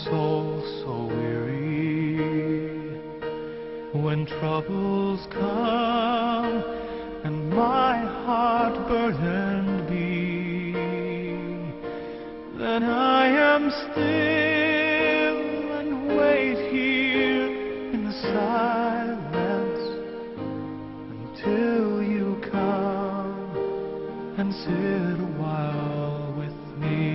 Soul so weary, when troubles come and my heart burdened be, then I am still and wait here in the silence until you come and sit a while with me.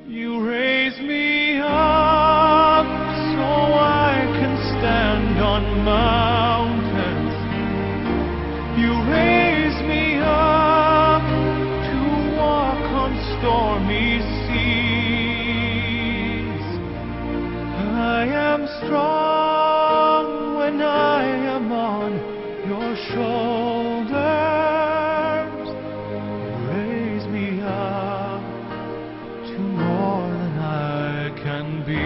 You raise me up so I can stand on mountains. You raise me up to walk on stormy seas. I am strong when I am on your shoulders. You raise me up to more than I can be.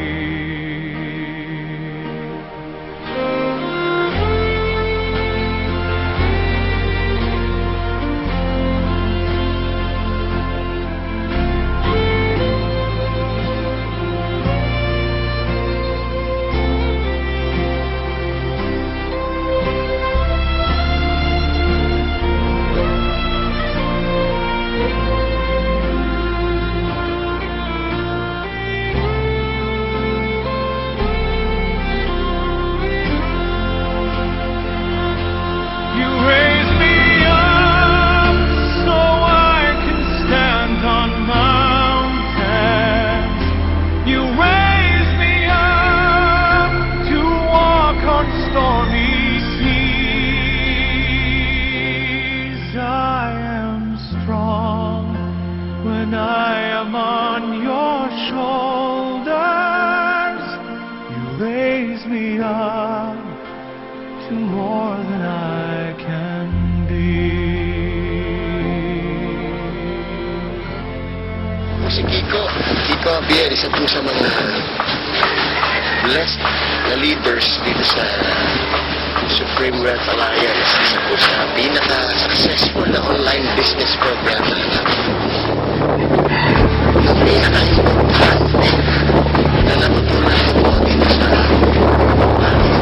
When I am on your shoulders, you raise me up to more than I can be. Si Kiko Javier, isa po sa mga blessed na leaders dito sa Supreme Wealth Alliance. Isa po sa pinaka-successful na online business program na ang pinaka-importante na natutunan ko dito sa ating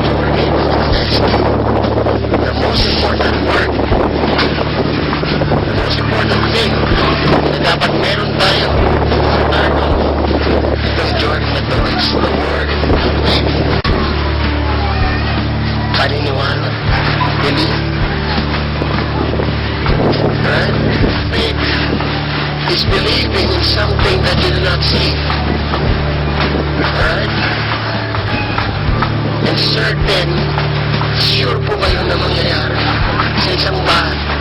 journey to success. The most important part, the most important thing na dapat meron tayo sa start of itong journey na to is the word faith. Paniniwala, belief. Right? Faith is believing in something that you do not see. Right? And certain, sure po kayo na mangyayari sa isang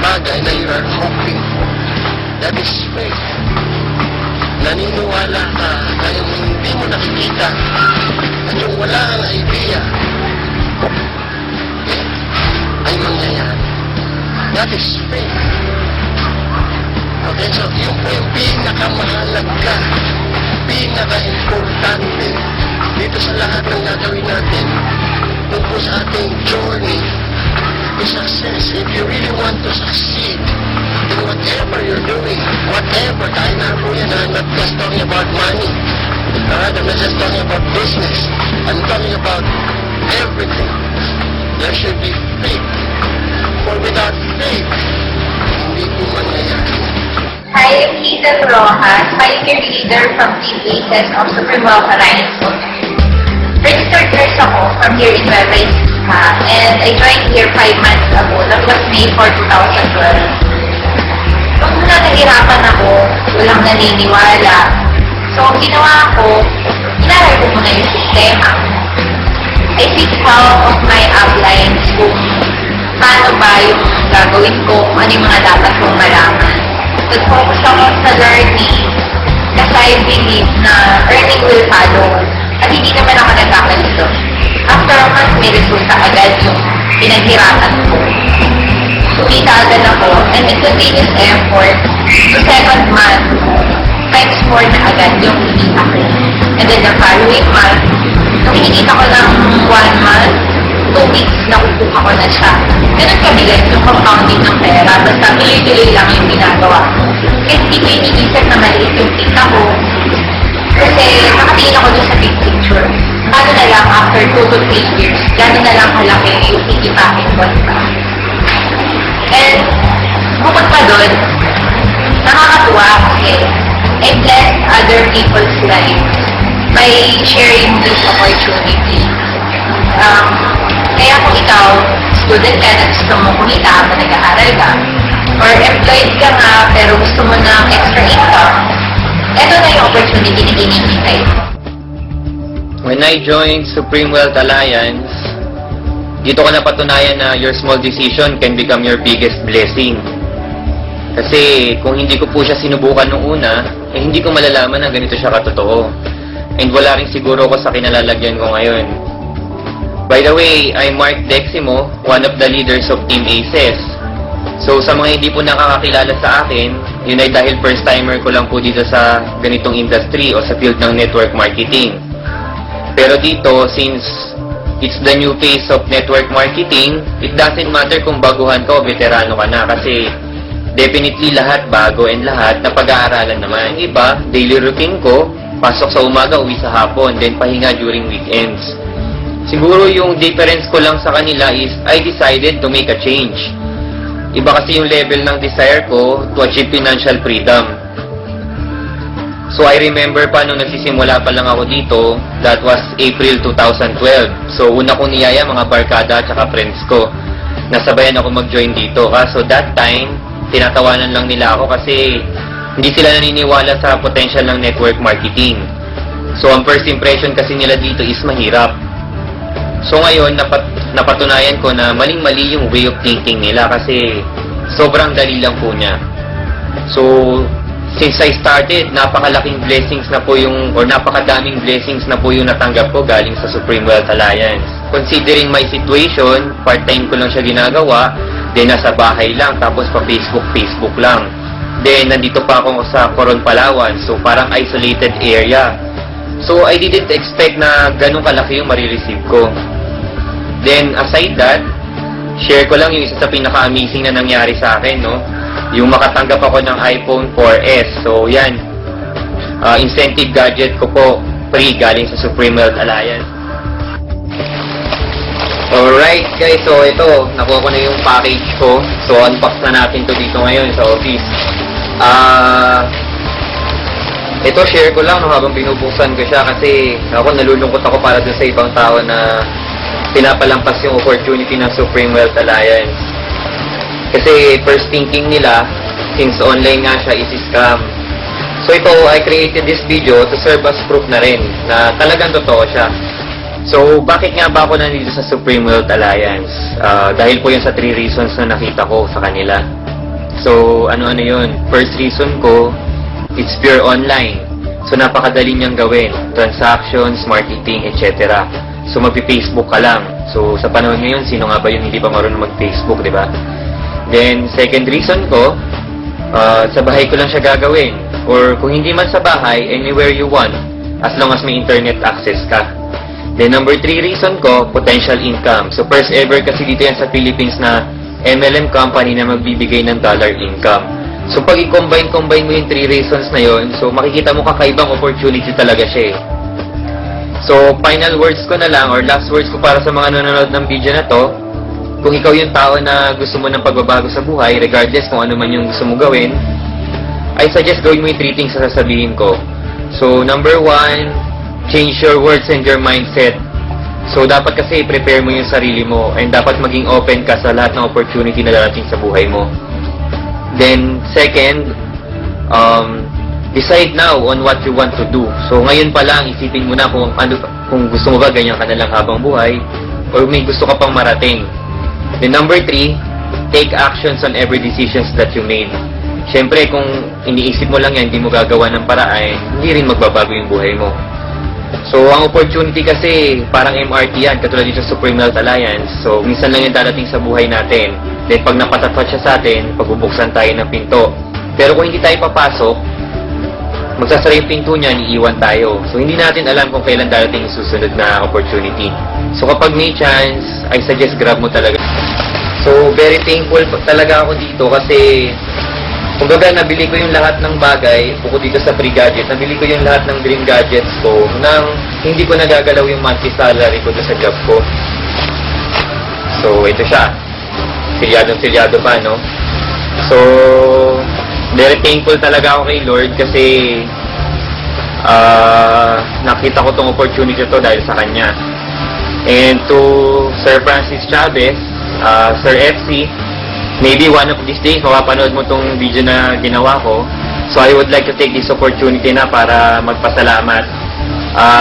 bagay na you are hoping for. That is faith. Naniniwala ka na yung hindi mo nakikita at yung wala ang idea ay mangyayari. That is faith. Okay, so yun po yung pinakamahalaga, pinaka-importante dito sa lahat ng gagawin natin tungkol sa ating journey to success. If you really want to succeed in whatever you're doing, whatever, tayo na po yan, I'm not just talking about money. Alright, I'm not just talking about business. I'm talking about everything. There should be faith. For without faith, hindi po mangyayari. I am Hazel Rojas, pioneer leader from Team Aces of Supreme Wealth Alliance. Registered nurse ako from here in Nueva Ecija, and I joined here 5 months ago. That was May 4, 2012. Nung una nahirapan ako, walang naniniwala. So, ang ginawa ko, inaral ko muna yung sistema. I seek help of my uplines kung paano ba yung gagawin ko, kung ano yung mga dapat kong malaman. Nag-focus ako sa learning kasi I believe na earning will follow. At hindi naman ako nagkakalito. After a month, may resulta agad yung pinaghirapan ko. Kumita agad ako, and with continuous effort, sa second month, times 4 na agad yung kumita ko. And then the following month, nung hinikita ko ng 1 month, 2 weeks, nakukuha ko na siya. Ganun kabilis yung compounding ng pera, basta tuloy-tuloy lang yung ginagawa ko. Kasi hindi ko iniisip na maliit yung kita ko. Kasi nakatingin ako dun sa big picture. Paano na lang after 2 to 3 years, gano'n na lang kalaki yung kikitain ko. And bukod pa dun, nakakatuwa kasi I bless other people's lives by sharing this opportunity. Kaya kung ikaw, student ka na gusto mo kumita habang nag-aaral ka, or employed ka nga pero gusto mo ng extra income, ito na yung opportunity na hinihintay mo. When I joined Supreme Wealth Alliance, dito ko napatunayan na your small decision can become your biggest blessing. Kasi kung hindi ko po siya sinubukan nung una, hindi ko malalaman na ganito siya katotoo. And wala rin siguro ko sa kinalalagyan ko ngayon. By the way, I'm Mark Deximo, one of the leaders of Team Aces. So sa mga hindi po nakakakilala sa akin, yun ay dahil first timer ko lang po dito sa ganitong industry o sa field ng network marketing. Pero dito, since it's the new phase of network marketing, it doesn't matter kung baguhan ka o veterano ka na kasi definitely lahat bago and lahat na pag-aaralan naman. Yung iba, daily routine ko, pasok sa umaga, uwi sa hapon, then pahinga during weekends. Siguro yung difference ko lang sa kanila is I decided to make a change. Iba kasi yung level ng desire ko to achieve financial freedom. So I remember pa nung nagsisimula pa lang ako dito, that was April 2012. So una kong niyaya mga barkada at saka friends ko, nasabayan ako mag-join dito. So that time, tinatawanan lang nila ako kasi hindi sila naniniwala sa potential ng network marketing. So ang first impression kasi nila dito is mahirap. So ngayon, napatunayan ko na maling-mali yung way of thinking nila kasi sobrang dali lang po niya. So, since I started, napakalaking blessings na po yung, or napakadaming blessings na po yung natanggap ko galing sa Supreme Wealth Alliance. Considering my situation, part-time ko lang siya ginagawa, then nasa bahay lang, tapos pa Facebook lang. Then, nandito pa ako sa Coron, Palawan, so parang isolated area. So, I didn't expect na ganun kalaki yung marireceive ko. Then, aside that, share ko lang yung isa sa pinaka-amazing na nangyari sa akin, no? Yung makatanggap ako ng iPhone 4S. So, yan. Incentive gadget ko po, free, galing sa Supreme Wealth Alliance. Alright, guys. So, ito, nakuha ko na yung package ko. So, unbox na natin to dito ngayon sa office. Ito, share ko lang no, habang binubuksan ko siya kasi ako nalulungkot ako para dun sa ibang tao na pinapalampas yung opportunity ng Supreme Wealth Alliance. Kasi first thinking nila, since online nga siya, is scam. So ito, I created this video to serve as proof na rin na talagang totoo siya. So bakit nga ba ako nandito sa Supreme Wealth Alliance? Dahil po yun sa 3 reasons na nakita ko sa kanila. So ano-ano yun? First reason ko, it's pure online. So, napakadali niyang gawin. Transactions, marketing, etc. So, magpi-Facebook ka lang. So, sa panahon ngayon, sino nga ba yung hindi pa marunong mag-Facebook, di ba? Then, second reason ko, sa bahay ko lang siya gagawin. Or, kung hindi man sa bahay, anywhere you want. As long as may internet access ka. Then, number 3 reason ko, potential income. So, first ever kasi dito yan sa Philippines na MLM company na magbibigay ng dollar income. So, pag i-combine mo yung 3 reasons na yon, so, makikita mo kakaibang opportunity talaga siya eh. So, final words ko na lang, or last words ko para sa mga nanonood ng video na to, kung ikaw yung tao na gusto mo ng pagbabago sa buhay, regardless kung ano man yung gusto mo gawin, I suggest gawin mo yung 3 things na sasabihin ko. So, number 1, change your words and your mindset. So, dapat kasi prepare mo yung sarili mo and dapat maging open ka sa lahat ng opportunity na darating sa buhay mo. Then, second, decide now on what you want to do. So, ngayon pa lang, isipin mo na kung gusto mo ba ganyan ka na lang habang buhay or may gusto ka pang marating. Then, number 3, take actions on every decisions that you made. Siyempre, kung iniisip mo lang yan, hindi mo gagawa ng paraan, hindi rin magbabago yung buhay mo. So, ang opportunity kasi, parang MRT yan, katulad dito sa Supreme Health Alliance. So, minsan lang yung darating sa buhay natin. Then, pag napatapat siya sa atin, pagbubuksan tayo ng pinto. Pero kung hindi tayo papasok, magsasara yung pinto niya, iiwan tayo. So, hindi natin alam kung kailan darating yung susunod na opportunity. So, kapag may chance, I suggest grab mo talaga. So, very thankful talaga ako dito kasi kumbaga, nabili ko yung lahat ng bagay, bukod dito sa free gadget, nabili ko yung lahat ng dream gadgets ko nang hindi ko nagagalaw yung monthly salary ko sa job ko. So, ito siya. Silyado pa, no? So, very thankful talaga ako kay Lord kasi nakita ko tong opportunity to dahil sa Kanya. And to Sir Francis Chavez, Sir FC, maybe one of these days, mapapanood mo tong video na ginawa ko. So, I would like to take this opportunity na para magpasalamat.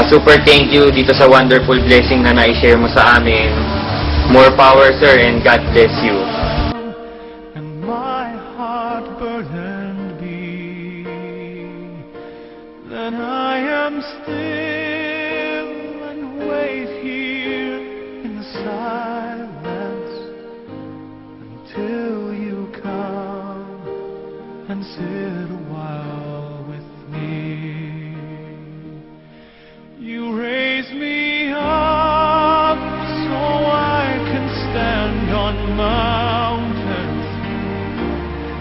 Super thank you dito sa wonderful blessing na na-share mo sa amin. More power, sir, and God bless you. And my heart burdened be, then I am still and wait here in the silence until you come and sit a while with me. You raise me up so I can stand on mountains.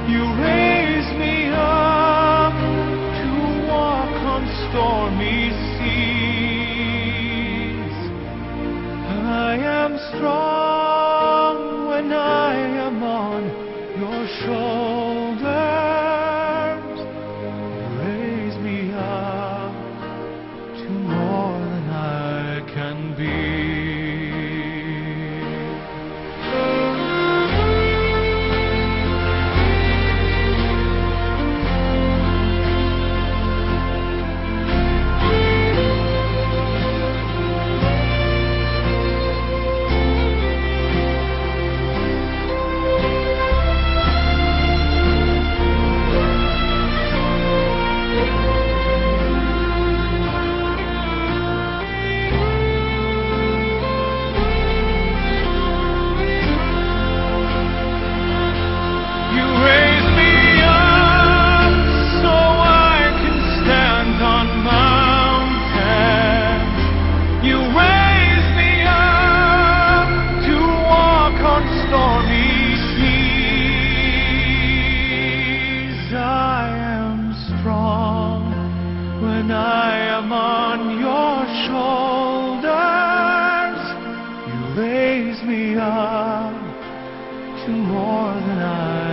You raise me up to walk on stormy seas. I am strong when I am on your shoulders. Raise me up to more than I can be. You raise me up so I can stand on mountains. You raise me up to walk on stormy seas. I am strong when I am on your shoulders. You raise me up to more than I